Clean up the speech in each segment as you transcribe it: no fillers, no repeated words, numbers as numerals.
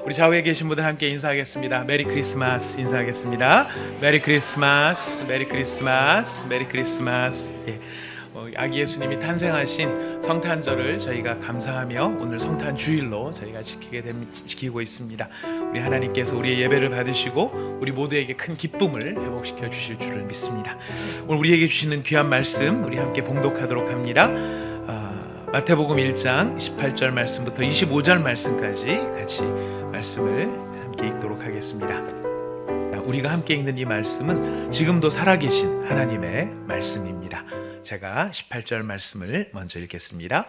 우리 좌우에 계신 분들 함께 인사하겠습니다. 메리 크리스마스 인사하겠습니다. 메리 크리스마스, 메리 크리스마스, 메리 크리스마스. 예. 아기 예수님이 탄생하신 성탄절을 저희가 감사하며 오늘 성탄 주일로 저희가 지키고 있습니다. 우리 하나님께서 우리의 예배를 받으시고 우리 모두에게 큰 기쁨을 회복시켜 주실 줄을 믿습니다. 오늘 우리에게 주시는 귀한 말씀 우리 함께 봉독하도록 합니다. 마태복음 1장 18절 말씀부터 25절 말씀까지 같이 말씀을 함께 읽도록 하겠습니다. 우리가 함께 읽는 이 말씀은 지금도 살아계신 하나님의 말씀입니다. 제가 18절 말씀을 먼저 읽겠습니다.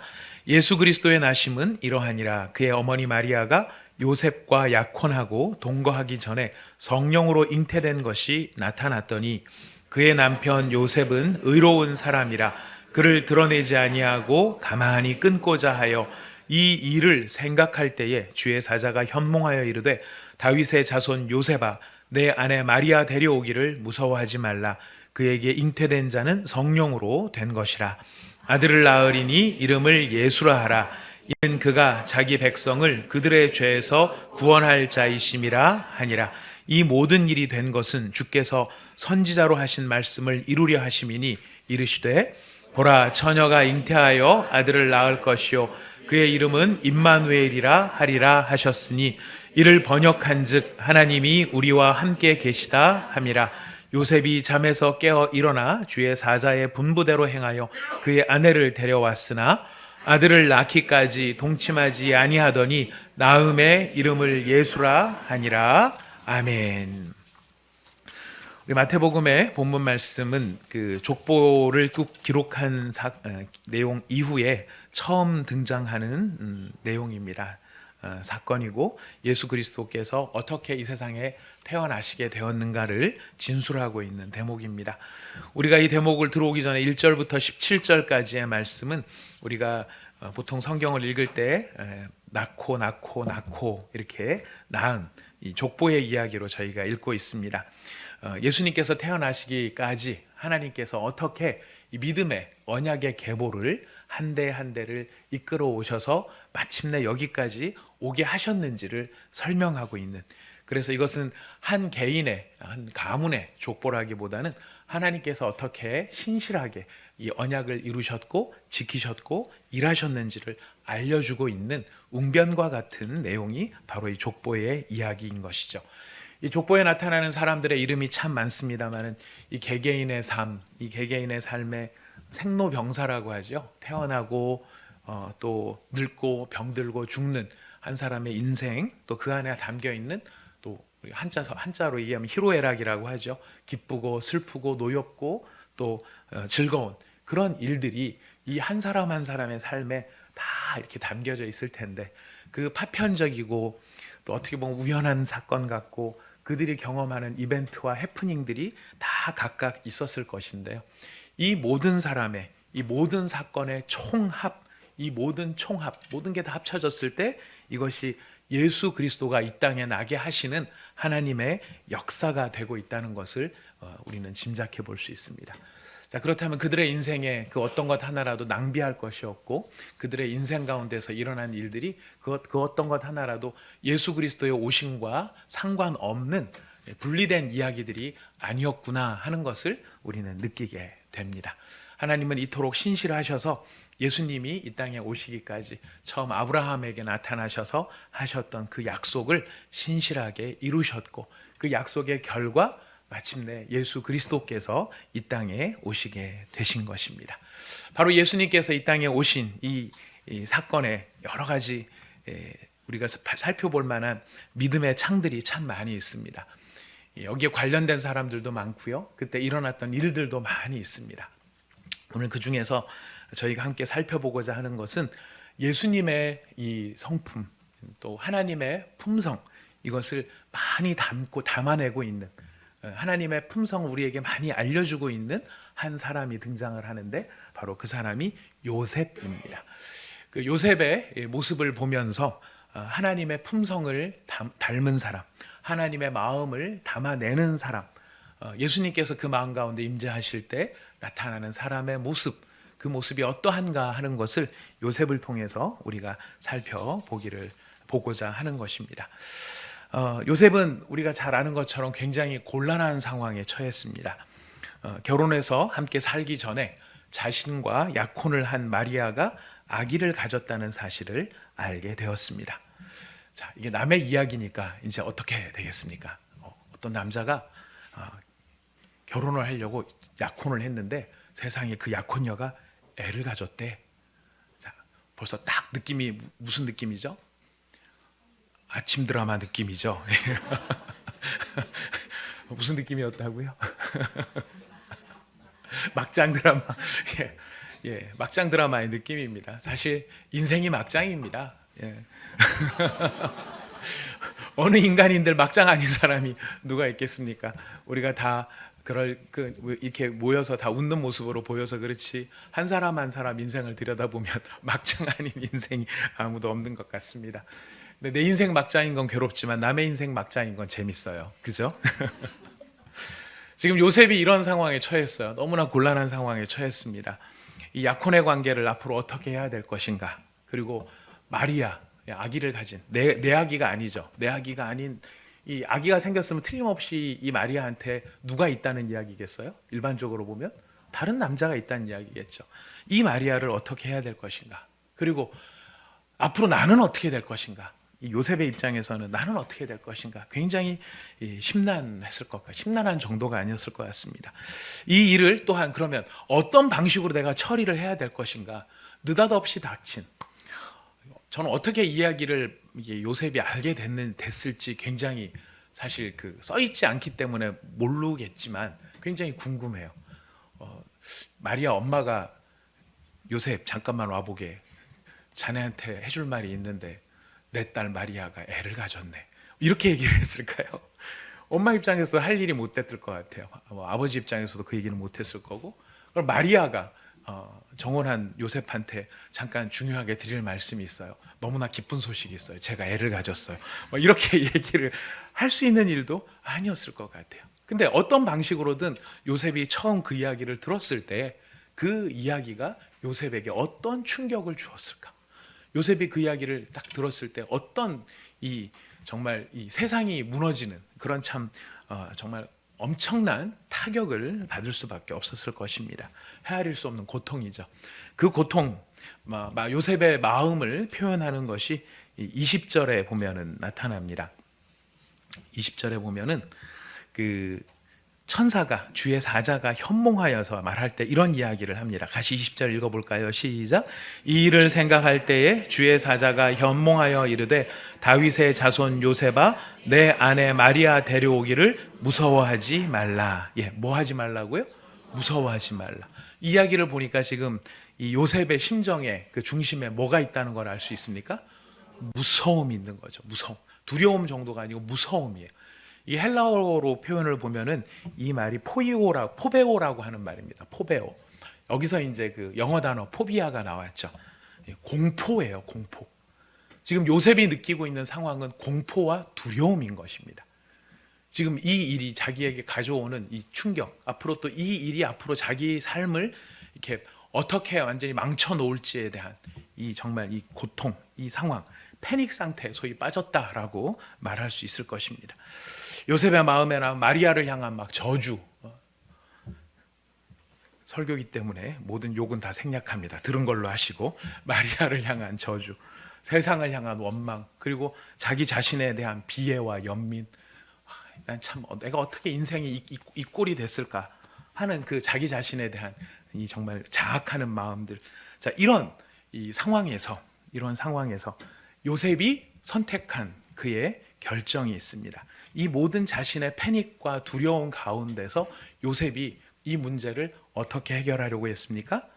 예수 그리스도의 나심은 이러하니라. 그의 어머니 마리아가 요셉과 약혼하고 동거하기 전에 성령으로 잉태된 것이 나타났더니 그의 남편 요셉은 의로운 사람이라 그를 드러내지 아니하고 가만히 끊고자 하여 이 일을 생각할 때에 주의 사자가 현몽하여 이르되 다윗의 자손 요셉아 내 아내 마리아 데려오기를 무서워하지 말라. 그에게 잉태된 자는 성령으로 된 것이라. 아들을 낳으리니 이름을 예수라 하라. 이는 그가 자기 백성을 그들의 죄에서 구원할 자이심이라 하니라. 이 모든 일이 된 것은 주께서 선지자로 하신 말씀을 이루려 하심이니 이르시되 보라 처녀가 잉태하여 아들을 낳을 것이요 그의 이름은 임마누엘이라 하리라 하셨으니 이를 번역한즉 하나님이 우리와 함께 계시다 함이라. 요셉이 잠에서 깨어 일어나 주의 사자의 분부대로 행하여 그의 아내를 데려왔으나 아들을 낳기까지 동침하지 아니하더니 낳음의 이름을 예수라 하니라. 아멘. 우리 마태복음의 본문 말씀은 그 족보를 쭉 기록한 내용 이후에 처음 등장하는 내용입니다. 사건이고 예수 그리스도께서 어떻게 이 세상에 태어나시게 되었는가를 진술하고 있는 대목입니다. 우리가 이 대목을 들어오기 전에 1절부터 17절까지의 말씀은 우리가 보통 성경을 읽을 때 낳고 이렇게 낳은 이 족보의 이야기로 저희가 읽고 있습니다. 예수님께서 태어나시기까지 하나님께서 어떻게 이 믿음의 언약의 계보를 한 대 한 대를 이끌어 오셔서 마침내 여기까지 오게 하셨는지를 설명하고 있는, 그래서 이것은 한 개인의 한 가문의 족보라기보다는 하나님께서 어떻게 신실하게 이 언약을 이루셨고 지키셨고 일하셨는지를 알려주고 있는 웅변과 같은 내용이 바로 이 족보의 이야기인 것이죠. 이 족보에 나타나는 사람들의 이름이 참 많습니다만은 이 개개인의 삶, 이 개개인의 삶의 생로병사라고 하죠. 태어나고 또 늙고 병들고 죽는 한 사람의 인생, 또 그 안에 담겨 있는 또 한자로 얘기하면 희로애락이라고 하죠. 기쁘고 슬프고 노엽고 또 즐거운 그런 일들이 이 한 사람 한 사람의 삶에 다 이렇게 담겨져 있을 텐데, 그 파편적이고 또 어떻게 보면 우연한 사건 같고 그들이 경험하는 이벤트와 해프닝들이 다 각각 있었을 것인데요. 이 모든 사람의, 이 모든 사건의 총합, 이 모든 게 다 합쳐졌을 때 이것이 예수 그리스도가 이 땅에 나게 하시는 하나님의 역사가 되고 있다는 것을 우리는 짐작해 볼 수 있습니다. 자, 그렇다면 그들의 인생에 그 어떤 것 하나라도 낭비할 것이 없고 그들의 인생 가운데서 일어난 일들이 그 어떤 것 하나라도 예수 그리스도의 오심과 상관없는 분리된 이야기들이 아니었구나 하는 것을 우리는 느끼게 됩니다. 하나님은 이토록 신실하셔서 예수님이 이 땅에 오시기까지 처음 아브라함에게 나타나셔서 하셨던 그 약속을 신실하게 이루셨고, 그 약속의 결과 마침내 예수 그리스도께서 이 땅에 오시게 되신 것입니다. 바로 예수님께서 이 땅에 오신 이 사건에 여러 가지 우리가 살펴볼 만한 믿음의 창들이 참 많이 있습니다. 여기에 관련된 사람들도 많고요. 그때 일어났던 일들도 많이 있습니다. 오늘 그 중에서 저희가 함께 살펴보고자 하는 것은 예수님의 이 성품, 또 하나님의 품성, 이것을 많이 담아내고 있는, 하나님의 품성을 우리에게 많이 알려주고 있는 한 사람이 등장을 하는데 바로 그 사람이 요셉입니다. 그 요셉의 모습을 보면서 하나님의 품성을 닮은 사람, 하나님의 마음을 담아내는 사람, 예수님께서 그 마음 가운데 임재하실 때 나타나는 사람의 모습, 그 모습이 어떠한가 하는 것을 요셉을 통해서 우리가 살펴보기를 보고자 하는 것입니다. 요셉은 우리가 잘 아는 것처럼 굉장히 곤란한 상황에 처했습니다. 결혼해서 함께 살기 전에 자신과 약혼을 한 마리아가 아기를 가졌다는 사실을 알게 되었습니다. 자, 이게 남의 이야기니까 이제 어떻게 되겠습니까? 어떤 남자가 결혼을 하려고 약혼을 했는데 세상에 그 약혼녀가 애를 가졌대. 자, 벌써 딱 느낌이 무슨 느낌이죠? 아침 드라마 느낌이죠. 무슨 느낌이었다고요? 막장 드라마. 예, 막장 드라마의 느낌입니다. 사실 인생이 막장입니다. 예. 어느 인간인들 막장 아닌 사람이 누가 있겠습니까? 우리가 다 이렇게 모여서 다 웃는 모습으로 보여서 그렇지 한 사람 한 사람 인생을 들여다보면 막장 아닌 인생이 아무도 없는 것 같습니다. 근데 내 인생 막장인 건 괴롭지만 남의 인생 막장인 건 재밌어요. 그죠? 지금 요셉이 이런 상황에 처했어요. 너무나 곤란한 상황에 처했습니다. 이 약혼의 관계를 앞으로 어떻게 해야 될 것인가? 그리고 마리아, 아기를 가진 내 아기가 아니죠. 내 아기가 아닌 이 아기가 생겼으면 틀림없이 이 마리아한테 누가 있다는 이야기겠어요? 일반적으로 보면 다른 남자가 있다는 이야기겠죠. 이 마리아를 어떻게 해야 될 것인가? 그리고 앞으로 나는 어떻게 될 것인가? 이 요셉의 입장에서는 나는 어떻게 될 것인가? 굉장히 심란했을 것 같아요. 심란한 정도가 아니었을 것 같습니다. 이 일을 또한 그러면 어떤 방식으로 내가 처리를 해야 될 것인가? 느닷없이 닥친 저는 어떻게 이야기를 요셉이 알게 됐을지 굉장히 사실 써있지 않기 때문에 모르겠지만 굉장히 궁금해요. 마리아 엄마가 요셉 잠깐만 와보게. 자네한테 해줄 말이 있는데 내 딸 마리아가 애를 가졌네. 이렇게 얘기를 했을까요? 엄마 입장에서도 할 일이 못 됐을 것 같아요. 아버지 입장에서도 그 얘기는 못 했을 거고. 그럼 마리아가 정혼한 요셉한테 잠깐 중요하게 드릴 말씀이 있어요. 너무나 기쁜 소식이 있어요. 제가 애를 가졌어요. 이렇게 얘기를 할 수 있는 일도 아니었을 것 같아요. 근데 어떤 방식으로든 요셉이 처음 그 이야기를 들었을 때 그 이야기가 요셉에게 어떤 충격을 주었을까? 요셉이 그 이야기를 딱 들었을 때 어떤 정말 이 세상이 무너지는 그런 정말 엄청난 타격을 받을 수밖에 없었을 것입니다. 헤아릴 수 없는 고통이죠. 그 고통, 요셉의 마음을 표현하는 것이 20절에 보면은 나타납니다. 20절에 보면은 그 천사가 주의 사자가 현몽하여서 말할 때 이런 이야기를 합니다. 같이 20절 읽어볼까요? 시작. 이 일을 생각할 때에 주의 사자가 현몽하여 이르되 다윗의 자손 요셉아 내 아내 마리아 데려오기를 무서워하지 말라. 예, 뭐 하지 말라고요? 무서워하지 말라. 이야기를 보니까 지금 이 요셉의 심정에 그 중심에 뭐가 있다는 걸 알 수 있습니까? 무서움이 있는 거죠. 무서움. 두려움 정도가 아니고 무서움이에요. 이 헬라어로 표현을 보면은 이 말이 포베오라고 하는 말입니다. 포베오. 여기서 이제 그 영어 단어 포비아가 나왔죠. 공포예요, 공포. 지금 요셉이 느끼고 있는 상황은 공포와 두려움인 것입니다. 지금 이 일이 자기에게 가져오는 이 충격, 앞으로 또 이 일이 앞으로 자기 삶을 이렇게 어떻게 완전히 망쳐 놓을지에 대한 정말 이 고통, 이 상황, 패닉 상태에 소위 빠졌다라고 말할 수 있을 것입니다. 요셉의 마음에는 마리아를 향한 저주, 설교기 때문에 모든 욕은 다 생략합니다. 들은 걸로 하시고 마리아를 향한 저주, 세상을 향한 원망, 그리고 자기 자신에 대한 비애와 연민. 난 참 내가 어떻게 인생이 이 꼴이 됐을까 하는 그 자기 자신에 대한 이 정말 자학하는 마음들. 자, 이런 상황에서 요셉이 선택한 그의 결정이 있습니다. 이 모든 자신의 패닉과 두려움 가운데서 요셉이 이 문제를 어떻게 해결하려고 했습니까?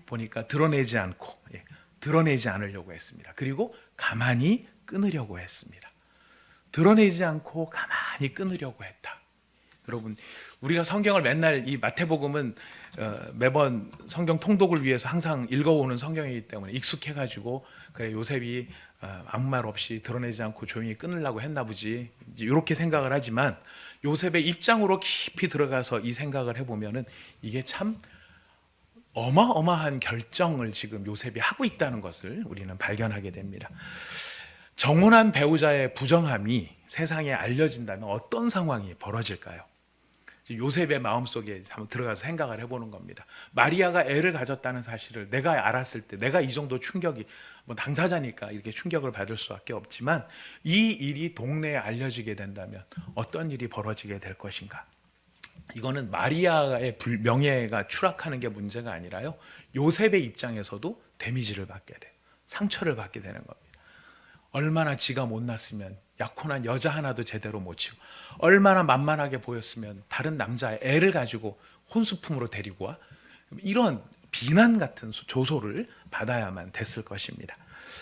보니까 드러내지 않으려고 했습니다. 그리고 가만히 끊으려고 했습니다. 드러내지 않고 가만히 끊으려고 했다. 여러분, 우리가 성경을 맨날 이 마태복음은 매번 성경 통독을 위해서 항상 읽어오는 성경이기 때문에 익숙해가지고 그래 요셉이 아무 말 없이 드러내지 않고 조용히 끊으려고 했나 보지 이렇게 생각을 하지만 요셉의 입장으로 깊이 들어가서 이 생각을 해보면은 이게 참 어마어마한 결정을 지금 요셉이 하고 있다는 것을 우리는 발견하게 됩니다. 정혼한 배우자의 부정함이 세상에 알려진다면 어떤 상황이 벌어질까요? 요셉의 마음속에 한번 들어가서 생각을 해보는 겁니다. 마리아가 애를 가졌다는 사실을 내가 알았을 때 내가 이 정도 충격이, 뭐 당사자니까 이렇게 충격을 받을 수밖에 없지만, 이 일이 동네에 알려지게 된다면 어떤 일이 벌어지게 될 것인가? 이거는 마리아의 명예가 추락하는 게 문제가 아니라요, 요셉의 입장에서도 데미지를 받게 돼요. 상처를 받게 되는 겁니다. 얼마나 지가 못났으면 약혼한 여자 하나도 제대로 못 치고, 얼마나 만만하게 보였으면 다른 남자의 애를 가지고 혼수품으로 데리고 와, 이런 비난 같은 조소를 받아야만 됐을 것입니다.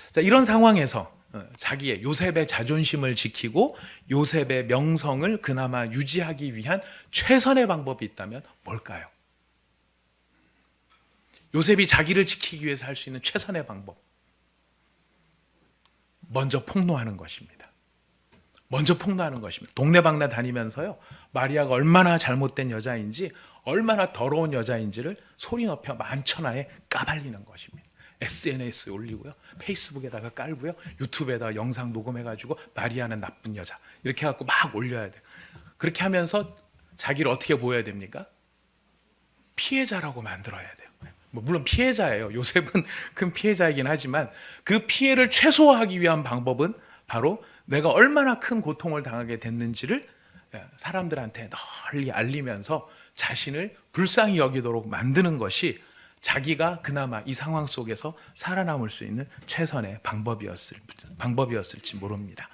자, 이런 상황에서 자기의 요셉의 자존심을 지키고 요셉의 명성을 그나마 유지하기 위한 최선의 방법이 있다면 뭘까요? 요셉이 자기를 지키기 위해서 할 수 있는 최선의 방법, 먼저 폭로하는 것입니다. 먼저 폭로하는 것입니다. 동네방네 다니면서요, 마리아가 얼마나 잘못된 여자인지, 얼마나 더러운 여자인지를 소리 높여 만천하에 까발리는 것입니다. SNS에 올리고요, 페이스북에다가 깔고요, 유튜브에다가 영상 녹음해가지고 마리아는 나쁜 여자 이렇게 해갖고 막 올려야 돼요. 그렇게 하면서 자기를 어떻게 보여야 됩니까? 피해자라고 만들어야 돼요. 물론 피해자예요. 요셉은 큰 피해자이긴 하지만 그 피해를 최소화하기 위한 방법은 바로 내가 얼마나 큰 고통을 당하게 됐는지를 사람들한테 널리 알리면서 자신을 불쌍히 여기도록 만드는 것이 자기가 그나마 이 상황 속에서 살아남을 수 있는 최선의 방법이었을지 모릅니다.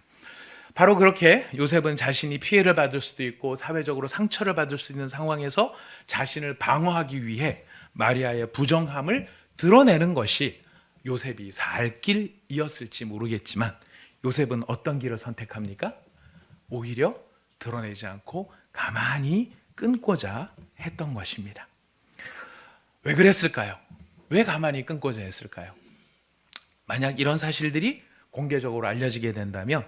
바로 그렇게 요셉은 자신이 피해를 받을 수도 있고 사회적으로 상처를 받을 수 있는 상황에서 자신을 방어하기 위해 마리아의 부정함을 드러내는 것이 요셉이 살 길이었을지 모르겠지만, 요셉은 어떤 길을 선택합니까? 오히려 드러내지 않고 가만히 끊고자 했던 것입니다. 왜 그랬을까요? 왜 가만히 끊고자 했을까요? 만약 이런 사실들이 공개적으로 알려지게 된다면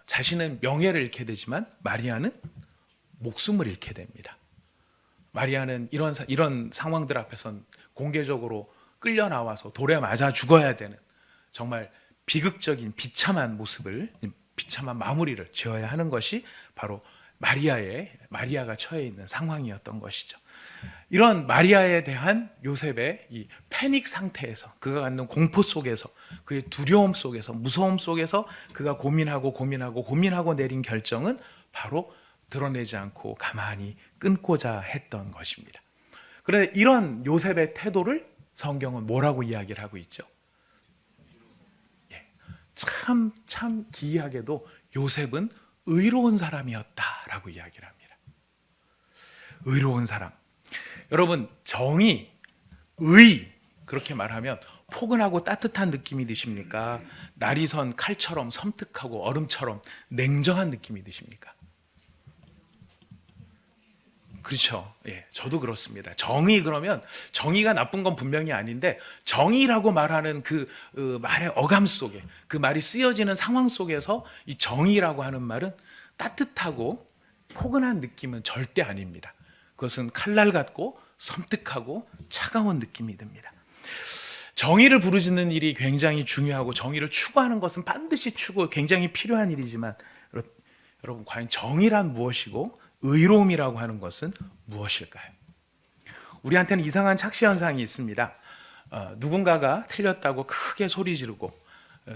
자신은 명예를 잃게 되지만 마리아는 목숨을 잃게 됩니다. 마리아는 이런 상황들 앞에선 공개적으로 끌려 나와서 돌에 맞아 죽어야 되는 정말 비극적인 비참한 마무리를 지어야 하는 것이 바로 마리아가 처해 있는 상황이었던 것이죠. 이런 마리아에 대한 요셉의 이 패닉 상태에서, 그가 갖는 공포 속에서, 그의 두려움 속에서, 무서움 속에서 그가 고민하고 내린 결정은 바로 드러내지 않고 가만히 끊고자 했던 것입니다. 그런데 이런 요셉의 태도를 성경은 뭐라고 이야기를 하고 있죠? 참 기이하게도 요셉은 의로운 사람이었다라고 이야기를 합니다. 의로운 사람. 여러분, 정의, 의 그렇게 말하면 포근하고 따뜻한 느낌이 드십니까? 날이 선 칼처럼 섬뜩하고 얼음처럼 냉정한 느낌이 드십니까? 그렇죠. 예, 저도 그렇습니다. 정의, 그러면 정의가 나쁜 건 분명히 아닌데, 정의라고 말하는 그 말의 어감 속에, 그 말이 쓰여지는 상황 속에서 이 정의라고 하는 말은 따뜻하고 포근한 느낌은 절대 아닙니다. 그것은 칼날 같고 섬뜩하고 차가운 느낌이 듭니다. 정의를 부르짖는 일이 굉장히 중요하고 정의를 추구하는 것은 반드시 굉장히 필요한 일이지만, 여러분, 과연 정의란 무엇이고 의로움이라고 하는 것은 무엇일까요? 우리한테는 이상한 착시 현상이 있습니다. 누군가가 틀렸다고 크게 소리 지르고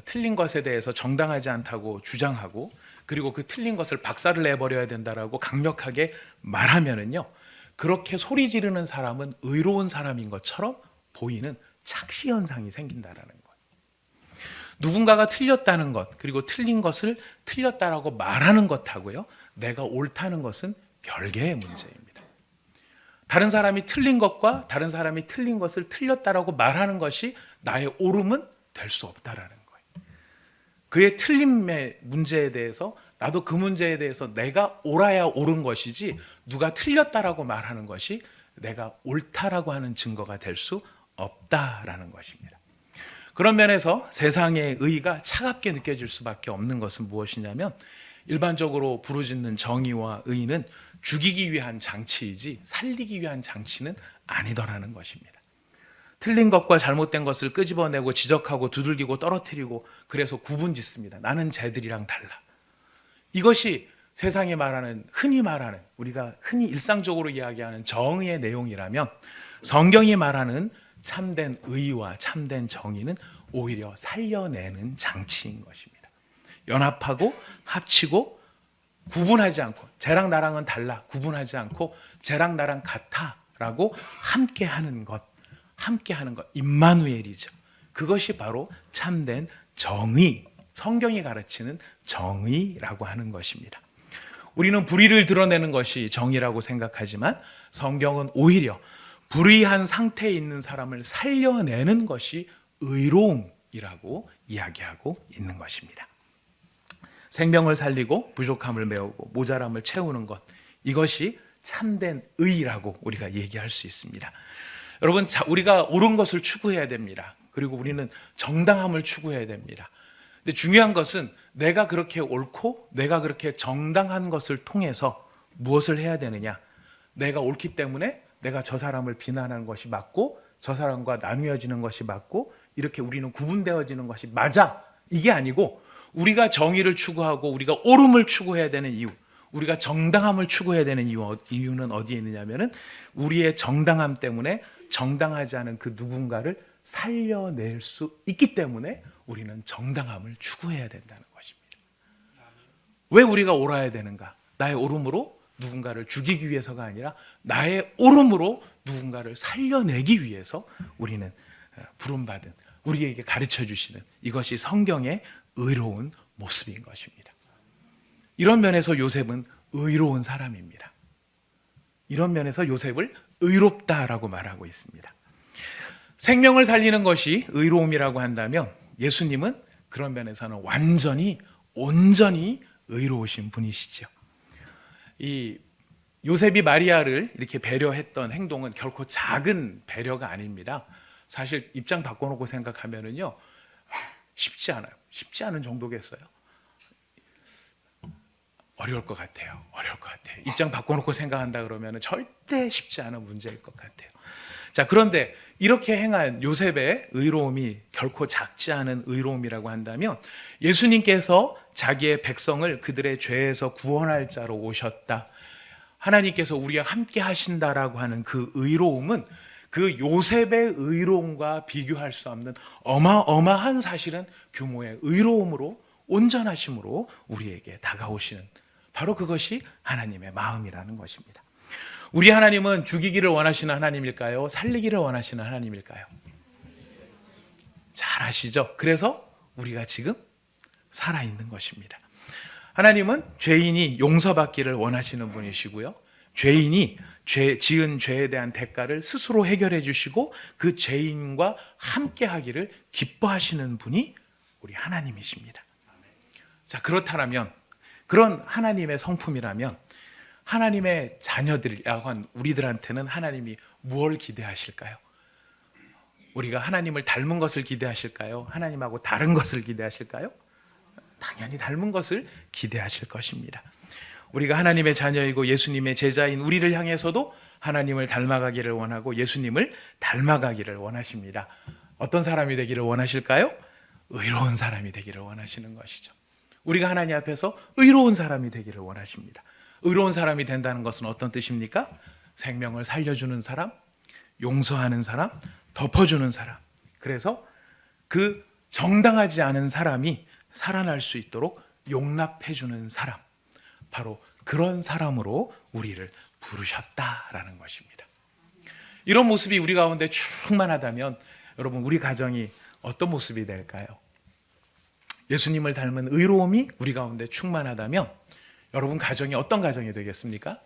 틀린 것에 대해서 정당하지 않다고 주장하고, 그리고 그 틀린 것을 박살을 내버려야 된다라고 강력하게 말하면은요, 그렇게 소리 지르는 사람은 의로운 사람인 것처럼 보이는 착시 현상이 생긴다라는 거예요. 누군가가 틀렸다는 것, 그리고 틀린 것을 틀렸다라고 말하는 것하고요, 내가 옳다는 것은 별개의 문제입니다. 다른 사람이 틀린 것과 다른 사람이 틀린 것을 틀렸다라고 말하는 것이 나의 옳음은 될 수 없다라는 거예요. 그의 틀림의 문제에 대해서 나도 그 문제에 대해서 내가 옳아야 옳은 것이지, 누가 틀렸다라고 말하는 것이 내가 옳다라고 하는 증거가 될 수 없다라는 것입니다. 그런 면에서 세상의 의의가 차갑게 느껴질 수밖에 없는 것은 무엇이냐면, 일반적으로 부르짖는 정의와 의의는 죽이기 위한 장치이지 살리기 위한 장치는 아니더라는 것입니다. 틀린 것과 잘못된 것을 끄집어내고 지적하고 두들기고 떨어뜨리고 그래서 구분짓습니다. 나는 쟤들이랑 달라. 이것이 세상이 말하는, 흔히 말하는, 우리가 흔히 일상적으로 이야기하는 정의의 내용이라면, 성경이 말하는 참된 의와 참된 정의는 오히려 살려내는 장치인 것입니다. 연합하고 합치고 구분하지 않고, 쟤랑 나랑은 달라 구분하지 않고 쟤랑 나랑 같아라고 함께하는 것, 임마누엘이죠. 그것이 바로 참된 정의, 성경이 가르치는 정의라고 하는 것입니다. 우리는 불의를 드러내는 것이 정의라고 생각하지만 성경은 오히려 불의한 상태에 있는 사람을 살려내는 것이 의로움이라고 이야기하고 있는 것입니다. 생명을 살리고 부족함을 메우고 모자람을 채우는 것, 이것이 참된 의라고 우리가 얘기할 수 있습니다. 여러분, 우리가 옳은 것을 추구해야 됩니다. 그리고 우리는 정당함을 추구해야 됩니다. 근데 중요한 것은 내가 그렇게 옳고 내가 그렇게 정당한 것을 통해서 무엇을 해야 되느냐? 내가 옳기 때문에 내가 저 사람을 비난하는 것이 맞고 저 사람과 나누어지는 것이 맞고 이렇게 우리는 구분되어지는 것이 맞아, 이게 아니고, 우리가 정의를 추구하고 우리가 옳음을 추구해야 되는 이유, 우리가 정당함을 추구해야 되는 이유는 어디에 있느냐면은 우리의 정당함 때문에 정당하지 않은 그 누군가를 살려낼 수 있기 때문에 우리는 정당함을 추구해야 된다는 것입니다. 왜 우리가 옳아야 되는가? 나의 옳음으로 누군가를 죽이기 위해서가 아니라 나의 옳음으로 누군가를 살려내기 위해서 우리는 부름받은, 우리에게 가르쳐 주시는 이것이 성경의 의로운 모습인 것입니다. 이런 면에서 요셉은 의로운 사람입니다. 이런 면에서 요셉을 의롭다라고 말하고 있습니다. 생명을 살리는 것이 의로움이라고 한다면 예수님은 그런 면에서는 완전히 온전히 의로우신 분이시죠. 이 요셉이 마리아를 이렇게 배려했던 행동은 결코 작은 배려가 아닙니다. 사실 입장 바꿔놓고 생각하면은요, 쉽지 않아요. 쉽지 않은 정도겠어요. 어려울 것 같아요. 입장 바꿔놓고 생각한다 그러면 절대 쉽지 않은 문제일 것 같아요. 자, 그런데 이렇게 행한 요셉의 의로움이 결코 작지 않은 의로움이라고 한다면 예수님께서 자기의 백성을 그들의 죄에서 구원할 자로 오셨다, 하나님께서 우리와 함께 하신다라고 하는 그 의로움은 그 요셉의 의로움과 비교할 수 없는 어마어마한 사실은 규모의 의로움으로, 온전하심으로 우리에게 다가오시는, 바로 그것이 하나님의 마음이라는 것입니다. 우리 하나님은 죽이기를 원하시는 하나님일까요? 살리기를 원하시는 하나님일까요? 잘 아시죠? 그래서 우리가 지금 살아있는 것입니다. 하나님은 죄인이 용서받기를 원하시는 분이시고요, 죄인이 지은 죄에 대한 대가를 스스로 해결해 주시고 그 죄인과 함께 하기를 기뻐하시는 분이 우리 하나님이십니다. 자, 그렇다면, 그런 하나님의 성품이라면 하나님의 자녀들이라고 한 우리들한테는 하나님이 무엇을 기대하실까요? 우리가 하나님을 닮은 것을 기대하실까요? 하나님하고 다른 것을 기대하실까요? 당연히 닮은 것을 기대하실 것입니다. 우리가 하나님의 자녀이고 예수님의 제자인 우리를 향해서도 하나님을 닮아가기를 원하고 예수님을 닮아가기를 원하십니다. 어떤 사람이 되기를 원하실까요? 의로운 사람이 되기를 원하시는 것이죠. 우리가 하나님 앞에서 의로운 사람이 되기를 원하십니다. 의로운 사람이 된다는 것은 어떤 뜻입니까? 생명을 살려주는 사람, 용서하는 사람, 덮어주는 사람. 그래서 그 정당하지 않은 사람이 살아날 수 있도록 용납해주는 사람, 바로 그런 사람으로 우리를 부르셨다라는 것입니다. 이런 모습이 우리 가운데 충만하다면 여러분, 우리 가정이 어떤 모습이 될까요? 예수님을 닮은 의로움이 우리 가운데 충만하다면 여러분 가정이 어떤 가정이 되겠습니까?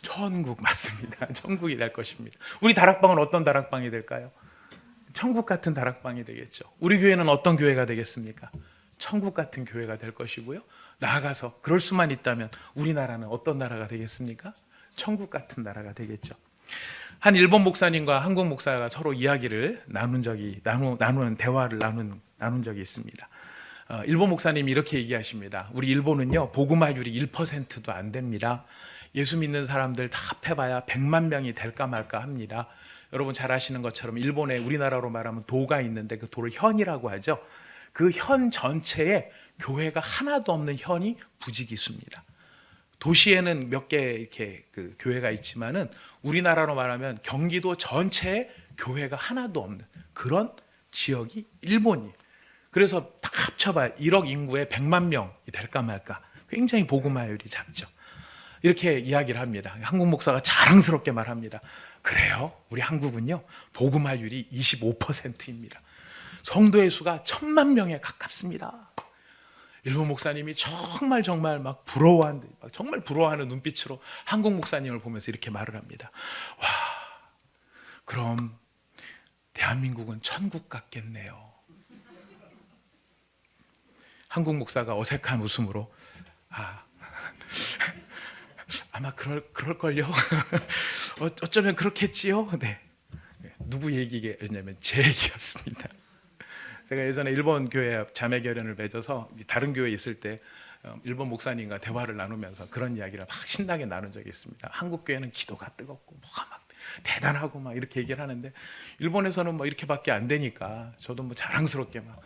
천국, 맞습니다. 천국이 될 것입니다. 우리 다락방은 어떤 다락방이 될까요? 천국 같은 다락방이 되겠죠. 우리 교회는 어떤 교회가 되겠습니까? 천국 같은 교회가 될 것이고요, 나아가서 그럴 수만 있다면 우리나라는 어떤 나라가 되겠습니까? 천국 같은 나라가 되겠죠. 한 일본 목사님과 한국 목사가 서로 이야기를 나누는 대화를 나눈 적이 있습니다. 일본 목사님이 이렇게 얘기하십니다. 우리 일본은요, 복음화율이 1%도 안 됩니다. 예수 믿는 사람들 다 합해봐야 100만 명이 될까 말까 합니다. 여러분 잘 아시는 것처럼 일본에 우리나라로 말하면 도가 있는데 그 도를 현이라고 하죠. 그 현 전체에 교회가 하나도 없는 현이 부지기수입니다. 도시에는 몇 개 이렇게 그 교회가 있지만은 우리나라로 말하면 경기도 전체에 교회가 하나도 없는 그런 지역이 일본이에요. 그래서 다 합쳐봐 1억 인구에 100만 명이 될까 말까. 굉장히 복음화율이 작죠. 이렇게 이야기를 합니다. 한국 목사가 자랑스럽게 말합니다. 그래요? 우리 한국은요 복음화율이 25%입니다. 성도의 수가 1000만 명에 가깝습니다. 일본 목사님이 정말 막 정말 부러워하는 눈빛으로 한국 목사님을 보면서 이렇게 말을 합니다. 와, 그럼 대한민국은 천국 같겠네요. 한국 목사가 어색한 웃음으로 아마 그럴걸요. 어쩌면 그렇겠지요. 네. 누구 얘기겠냐면 제 얘기였습니다. 제가 예전에 일본 교회 자매 결연을 맺어서 다른 교회에 있을 때 일본 목사님과 대화를 나누면서 그런 이야기를 막 신나게 나눈 적이 있습니다. 한국 교회는 기도가 뜨겁고 뭐가 막 대단하고 막 이렇게 얘기를 하는데 일본에서는 뭐 이렇게밖에 안 되니까 저도 뭐 자랑스럽게 막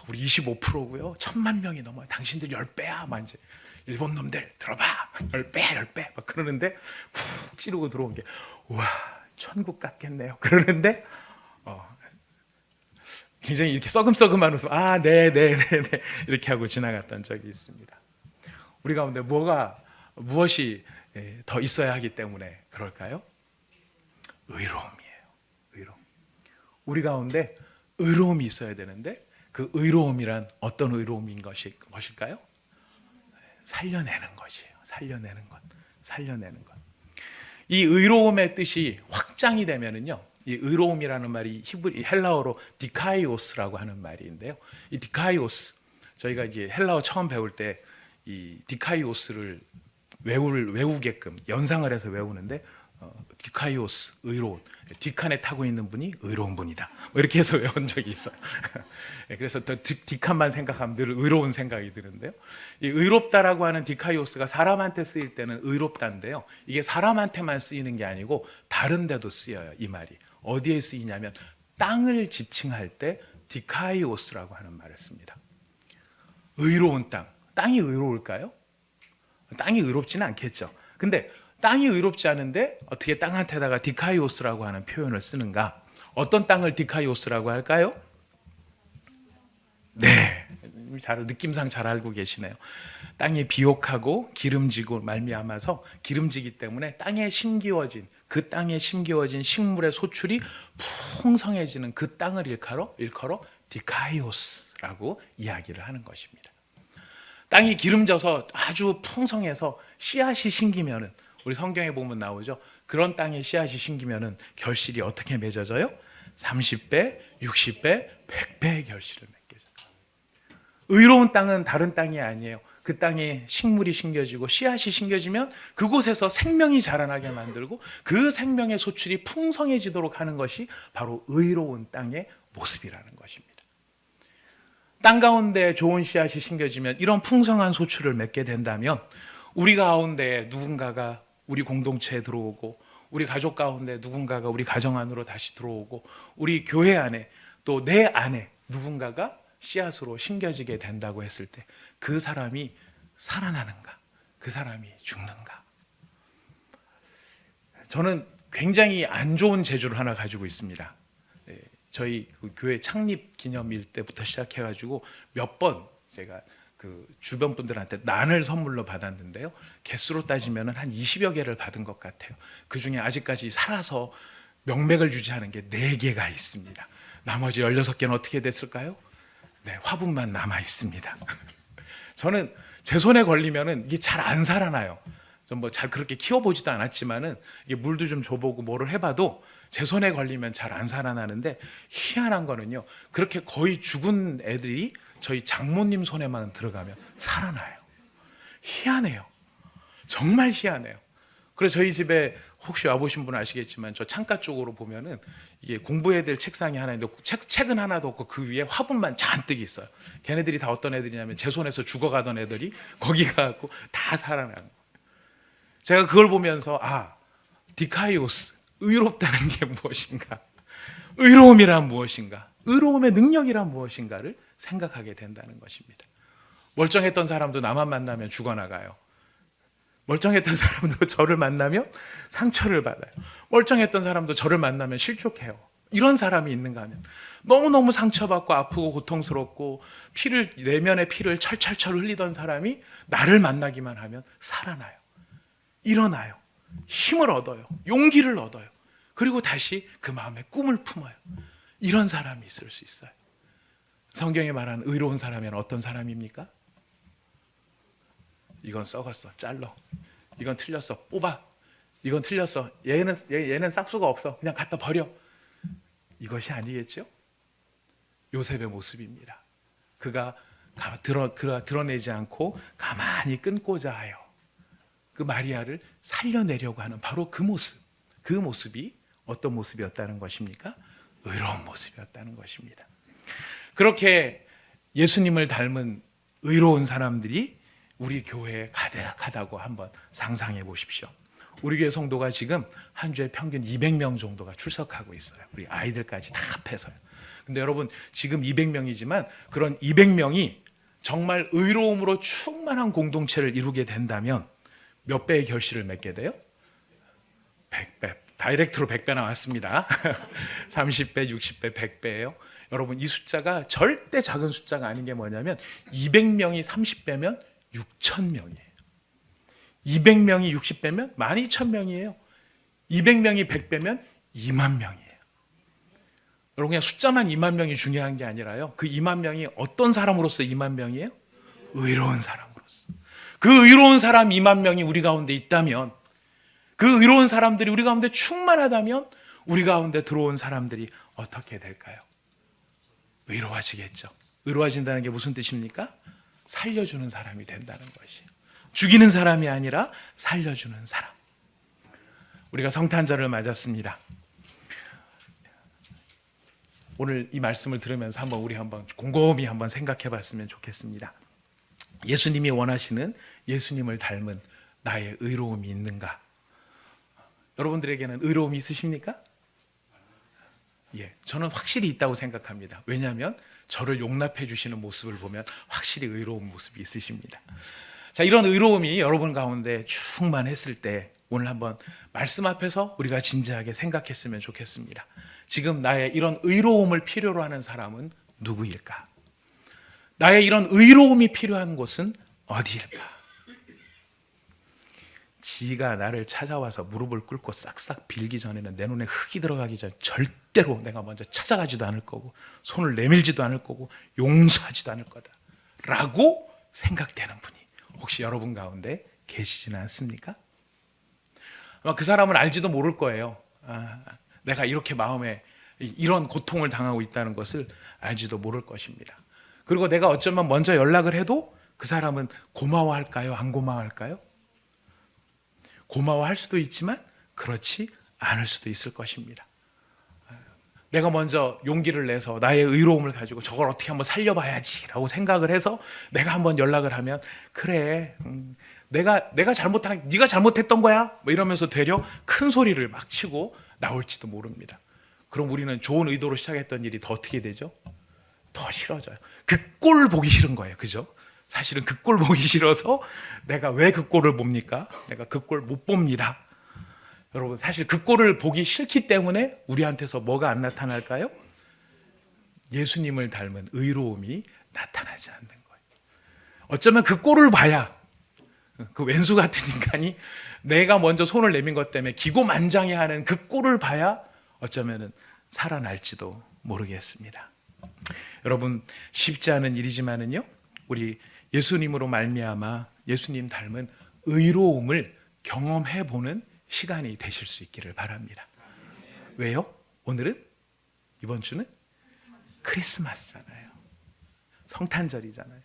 우리 25%고요. 1000만 명이 넘어요. 당신들 10배야. 막 이제 일본 놈들 들어봐. 10배 막 그러는데 푹 찌르고 들어온 게 우와 천국 같겠네요. 그러는데 굉장히 이렇게 써금써금한 웃음. 네 이렇게 하고 지나갔던 적이 있습니다. 우리 가운데 무엇이 더 있어야 하기 때문에 그럴까요? 의로움이에요. 의로움. 우리 가운데 의로움이 있어야 되는데 그 의로움이란 어떤 의로움인 것일까요? 살려내는 것이에요. 살려내는 것. 이 의로움의 뜻이 확장이 되면은요. 이 의로움이라는 말이 헬라어로 디카이오스라고 하는 말인데요. 이 디카이오스 저희가 이제 헬라어 처음 배울 때 이 디카이오스를 외우게끔 연상을 해서 외우는데 디카이오스 의로운 뒷칸에 타고 있는 분이 의로운 분이다. 뭐 이렇게 해서 외운 적이 있어요. 그래서 더 뒷칸만 생각하면 늘 의로운 생각이 드는데요. 이 의롭다라고 하는 디카이오스가 사람한테 쓰일 때는 의롭다인데요. 이게 사람한테만 쓰이는 게 아니고 다른 데도 쓰여요. 이 말이 어디에 쓰이냐면 땅을 지칭할 때 디카이오스라고 하는 말을 씁니다. 의로운 땅이 의로울까요? 땅이 의롭지는 않겠죠. 근데 땅이 의롭지 않은데 어떻게 땅한테다가 디카이오스라고 하는 표현을 쓰는가? 어떤 땅을 디카이오스라고 할까요? 네, 느낌상 잘 알고 계시네요. 땅이 비옥하고 기름지고 말미암아서 기름지기 때문에 땅에 심기워진 그 땅에 심기워진 식물의 소출이 풍성해지는 그 땅을 일컬어 디카이오스라고 이야기를 하는 것입니다. 땅이 기름져서 아주 풍성해서 씨앗이 심기면은 우리 성경에 보면 나오죠. 그런 땅에 씨앗이 심기면은 결실이 어떻게 맺어져요? 30배, 60배, 100배의 결실을 맺게 돼요. 의로운 땅은 다른 땅이 아니에요. 그 땅에 식물이 심겨지고 씨앗이 심겨지면 그곳에서 생명이 자라나게 만들고 그 생명의 소출이 풍성해지도록 하는 것이 바로 의로운 땅의 모습이라는 것입니다. 땅 가운데 좋은 씨앗이 심겨지면 이런 풍성한 소출을 맺게 된다면 우리 가운데 누군가가 우리 공동체에 들어오고 우리 가족 가운데 누군가가 우리 가정 안으로 다시 들어오고 우리 교회 안에 또 내 안에 누군가가 씨앗으로 심겨지게 된다고 했을 때 그 사람이 살아나는가? 그 사람이 죽는가? 저는 굉장히 안 좋은 재주를 하나 가지고 있습니다. 저희 그 교회 창립 기념일 때부터 시작해가지고 몇 번 제가 그 주변 분들한테 난을 선물로 받았는데요. 개수로 따지면 한 20여 개를 받은 것 같아요. 그 중에 아직까지 살아서 명맥을 유지하는 게 4개가 있습니다. 나머지 16개는 어떻게 됐을까요? 네, 화분만 남아 있습니다. 저는 제 손에 걸리면은 이게 잘 안 살아나요. 좀 뭐 잘 그렇게 키워보지도 않았지만은 이게 물도 좀 줘보고 뭐를 해봐도 제 손에 걸리면 잘 안 살아나는데 희한한 거는요. 그렇게 거의 죽은 애들이 저희 장모님 손에만 들어가면 살아나요. 희한해요. 정말 희한해요. 그래서 저희 집에 혹시 와보신 분은 아시겠지만 저 창가 쪽으로 보면은 이게 공부해야 될 책상이 하나 있는데 책은 하나도 없고 그 위에 화분만 잔뜩 있어요. 걔네들이 다 어떤 애들이냐면 제 손에서 죽어가던 애들이 거기 가고 다 살아나는 거예요. 제가 그걸 보면서 디카이오스 의롭다는 게 무엇인가? 의로움이란 무엇인가? 의로움의 능력이란 무엇인가를 생각하게 된다는 것입니다. 멀쩡했던 사람도 나만 만나면 죽어나가요. 멀쩡했던 사람도 저를 만나면 상처를 받아요. 멀쩡했던 사람도 저를 만나면 실족해요. 이런 사람이 있는가 하면 너무너무 상처받고 아프고 고통스럽고 내면의 피를 철철철 흘리던 사람이 나를 만나기만 하면 살아나요. 일어나요. 힘을 얻어요. 용기를 얻어요. 그리고 다시 그 마음에 꿈을 품어요. 이런 사람이 있을 수 있어요. 성경에 말하는 의로운 사람은 어떤 사람입니까? 이건 썩었어, 잘라. 이건 틀렸어, 뽑아. 이건 틀렸어, 얘는 싹수가 없어, 그냥 갖다 버려. 이것이 아니겠죠? 요셉의 모습입니다. 그가 드러내지 않고 가만히 끊고자 하여 그 마리아를 살려내려고 하는 바로 그 모습이 어떤 모습이었다는 것입니까? 의로운 모습이었다는 것입니다. 그렇게 예수님을 닮은 의로운 사람들이 우리 교회에 가득하다고 한번 상상해 보십시오. 우리 교회 성도가 지금 한 주에 평균 200명 정도가 출석하고 있어요. 우리 아이들까지 다 합해서요. 근데 여러분, 지금 200명이지만 그런 200명이 정말 의로움으로 충만한 공동체를 이루게 된다면 몇 배의 결실을 맺게 돼요? 100배. 다이렉트로 100배 나왔습니다. 30배, 60배, 100배예요. 여러분, 이 숫자가 절대 작은 숫자가 아닌 게 뭐냐면 200명이 30배면 6,000명이에요. 200명이 60배면 12,000명이에요. 200명이 100배면 2만 명이에요. 여러분, 그냥 숫자만 2만 명이 중요한 게 아니라요. 그 2만 명이 어떤 사람으로서 2만 명이에요? 의로운 사람으로서. 그 의로운 사람 2만 명이 우리 가운데 있다면, 그 의로운 사람들이 우리 가운데 충만하다면 우리 가운데 들어온 사람들이 어떻게 될까요? 의로워지겠죠. 의로워진다는 게 무슨 뜻입니까? 살려주는 사람이 된다는 것이에요. 죽이는 사람이 아니라 살려주는 사람. 우리가 성탄절을 맞았습니다. 오늘 이 말씀을 들으면서 우리 한번 곰곰이 한번 생각해 봤으면 좋겠습니다. 예수님이 원하시는 예수님을 닮은 나의 의로움이 있는가? 여러분들에게는 의로움이 있으십니까? 예, 저는 확실히 있다고 생각합니다. 왜냐하면 저를 용납해 주시는 모습을 보면 확실히 의로운 모습이 있으십니다. 자, 이런 의로움이 여러분 가운데 충만했을 때 오늘 한번 말씀 앞에서 우리가 진지하게 생각했으면 좋겠습니다. 지금 나의 이런 의로움을 필요로 하는 사람은 누구일까? 나의 이런 의로움이 필요한 곳은 어디일까? 지가 나를 찾아와서 무릎을 꿇고 싹싹 빌기 전에는 내 눈에 흙이 들어가기 전에 절대로 내가 먼저 찾아가지도 않을 거고 손을 내밀지도 않을 거고 용서하지도 않을 거다 라고 생각되는 분이 혹시 여러분 가운데 계시지는 않습니까? 아마 그 사람은 알지도 모를 거예요. 내가 이렇게 마음에 이런 고통을 당하고 있다는 것을 알지도 모를 것입니다. 그리고 내가 어쩌면 먼저 연락을 해도 그 사람은 고마워할까요? 안 고마워할까요? 고마워할 수도 있지만 그렇지 않을 수도 있을 것입니다. 내가 먼저 용기를 내서 나의 의로움을 가지고 저걸 어떻게 한번 살려봐야지 라고 생각을 해서 내가 한번 연락을 하면 그래, 네가 잘못했던 거야 뭐 이러면서 되려 큰 소리를 막 치고 나올지도 모릅니다. 그럼 우리는 좋은 의도로 시작했던 일이 더 어떻게 되죠? 더 싫어져요. 그 꼴 보기 싫은 거예요. 그죠? 사실은 그 꼴 보기 싫어서 내가 왜 그 꼴을 봅니까? 내가 그 꼴 못 봅니다. 여러분, 사실 그 꼴을 보기 싫기 때문에 우리한테서 뭐가 안 나타날까요? 예수님을 닮은 의로움이 나타나지 않는 거예요. 어쩌면 그 꼴을 봐야 그 왼수 같은 인간이 내가 먼저 손을 내민 것 때문에 기고만장해하는 그 꼴을 봐야 어쩌면 살아날지도 모르겠습니다. 여러분, 쉽지 않은 일이지만은요, 우리 예수님으로 말미암아 예수님 닮은 의로움을 경험해 보는 시간이 되실 수 있기를 바랍니다. 왜요? 오늘은, 이번 주는 크리스마스잖아요. 성탄절이잖아요.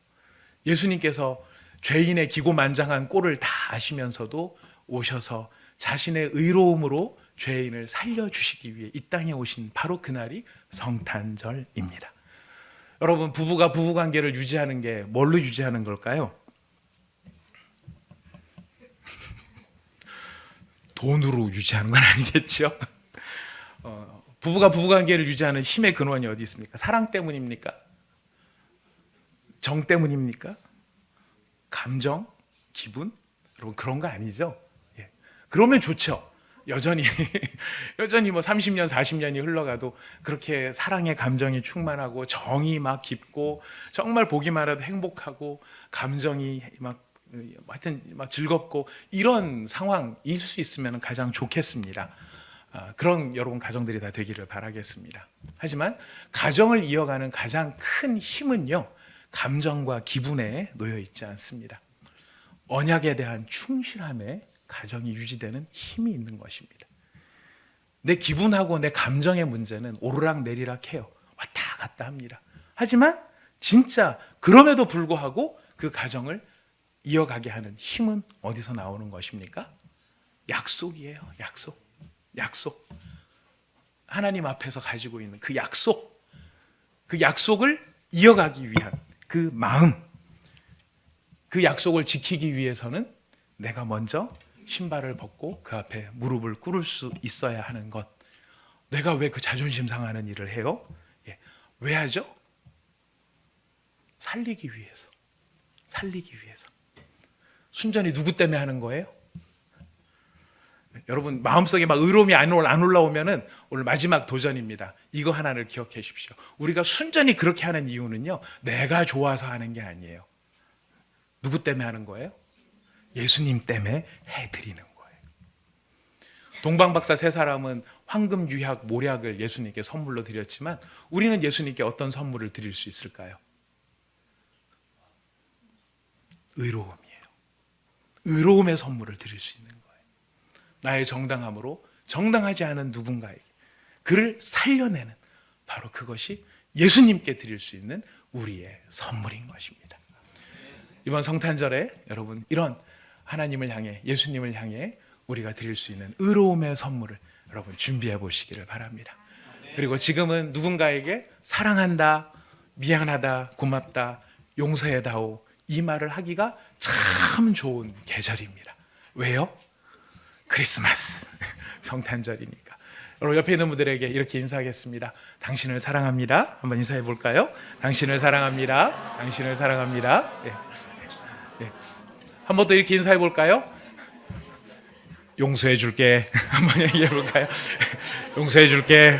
예수님께서 죄인의 기고만장한 꼴을 다 아시면서도 오셔서 자신의 의로움으로 죄인을 살려주시기 위해 이 땅에 오신 바로 그날이 성탄절입니다. 여러분, 부부가 부부관계를 유지하는 게 뭘로 유지하는 걸까요? 돈으로 유지하는 건 아니겠죠? 부부가 부부관계를 유지하는 힘의 근원이 어디 있습니까? 사랑 때문입니까? 정 때문입니까? 감정? 기분? 여러분 그런 거 아니죠? 예. 그러면 좋죠. 여전히 뭐 30년, 40년이 흘러가도 그렇게 사랑의 감정이 충만하고 정이 막 깊고 정말 보기만 해도 행복하고 감정이 막 하여튼 막 즐겁고 이런 상황일 수 있으면 가장 좋겠습니다. 그런 여러분 가정들이 다 되기를 바라겠습니다. 하지만 가정을 이어가는 가장 큰 힘은요, 감정과 기분에 놓여 있지 않습니다. 언약에 대한 충실함에 가정이 유지되는 힘이 있는 것입니다. 내 기분하고 내 감정의 문제는 오르락 내리락 해요. 왔다 갔다 합니다. 하지만 진짜 그럼에도 불구하고 그 가정을 이어가게 하는 힘은 어디서 나오는 것입니까? 약속이에요. 약속. 하나님 앞에서 가지고 있는 그 약속을 이어가기 위한 그 마음, 그 약속을 지키기 위해서는 내가 먼저 신발을 벗고 그 앞에 무릎을 꿇을 수 있어야 하는 것. 내가 왜 그 자존심 상하는 일을 해요? 왜 하죠? 살리기 위해서. 순전히 누구 때문에 하는 거예요? 여러분 마음속에 막 의로움이 안 올라오면은 오늘 마지막 도전입니다. 이거 하나를 기억해 주십시오. 우리가 순전히 그렇게 하는 이유는요, 내가 좋아서 하는 게 아니에요. 누구 때문에 하는 거예요? 예수님 때문에 해드리는 거예요. 동방박사 세 사람은 황금, 유약, 모략을 예수님께 선물로 드렸지만 우리는 예수님께 어떤 선물을 드릴 수 있을까요? 의로움이에요. 의로움의 선물을 드릴 수 있는 거예요. 나의 정당함으로 정당하지 않은 누군가에게 그를 살려내는, 바로 그것이 예수님께 드릴 수 있는 우리의 선물인 것입니다. 이번 성탄절에 여러분 이런 하나님을 향해, 예수님을 향해 우리가 드릴 수 있는 의로움의 선물을 여러분 준비해 보시기를 바랍니다. 그리고 지금은 누군가에게 사랑한다, 미안하다, 고맙다, 용서해다오 이 말을 하기가 참 좋은 계절입니다. 왜요? 크리스마스, 성탄절이니까. 여러분 옆에 있는 분들에게 이렇게 인사하겠습니다. 당신을 사랑합니다. 한번 인사해 볼까요? 당신을 사랑합니다. 당신을 사랑합니다. 한 번 더 이렇게 인사해 볼까요? 용서해 줄게. 한번 얘기해 볼까요? 용서해 줄게.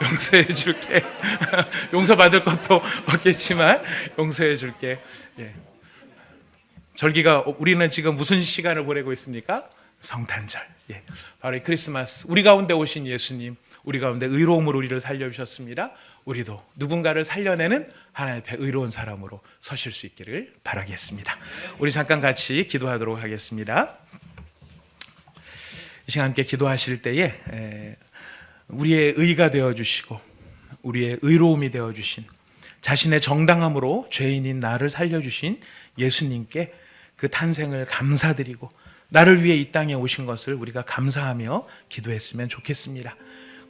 용서해 줄게. 용서받을 것도 없겠지만 용서해 줄게. 절기가, 우리는 지금 무슨 시간을 보내고 있습니까? 성탄절. 바로 이 크리스마스, 우리 가운데 오신 예수님, 우리 가운데 의로움으로 우리를 살려주셨습니다. 우리도 누군가를 살려내는 하나님 앞에 의로운 사람으로 서실 수 있기를 바라겠습니다. 우리 잠깐 같이 기도하도록 하겠습니다. 이 시간 함께 기도하실 때에 우리의 의가 되어주시고 우리의 의로움이 되어주신, 자신의 정당함으로 죄인인 나를 살려주신 예수님께 그 탄생을 감사드리고 나를 위해 이 땅에 오신 것을 우리가 감사하며 기도했으면 좋겠습니다.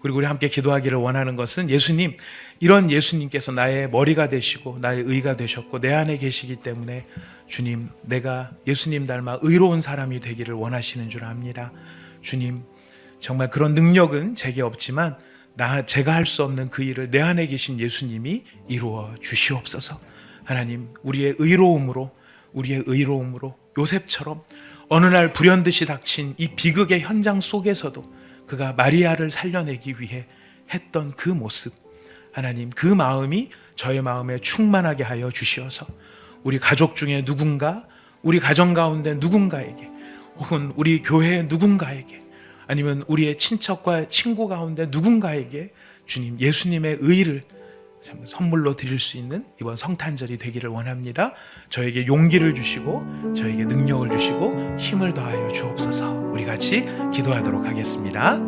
그리고 우리 함께 기도하기를 원하는 것은, 예수님, 이런 예수님께서 나의 머리가 되시고 나의 의가 되셨고 내 안에 계시기 때문에 주님, 내가 예수님 닮아 의로운 사람이 되기를 원하시는 줄 압니다. 주님, 정말 그런 능력은 제게 없지만 제가 할 수 없는 그 일을 내 안에 계신 예수님이 이루어 주시옵소서. 하나님, 우리의 의로움으로 요셉처럼 어느 날 불현듯이 닥친 이 비극의 현장 속에서도 그가 마리아를 살려내기 위해 했던 그 모습, 하나님, 그 마음이 저의 마음에 충만하게 하여 주시어서 우리 가족 중에 누군가, 우리 가정 가운데 누군가에게, 혹은 우리 교회의 누군가에게, 아니면 우리의 친척과 친구 가운데 누군가에게 주님, 예수님의 의를 선물로 드릴 수 있는 이번 성탄절이 되기를 원합니다. 저에게 용기를 주시고 저에게 능력을 주시고 힘을 더하여 주옵소서. 우리 같이 기도하도록 하겠습니다.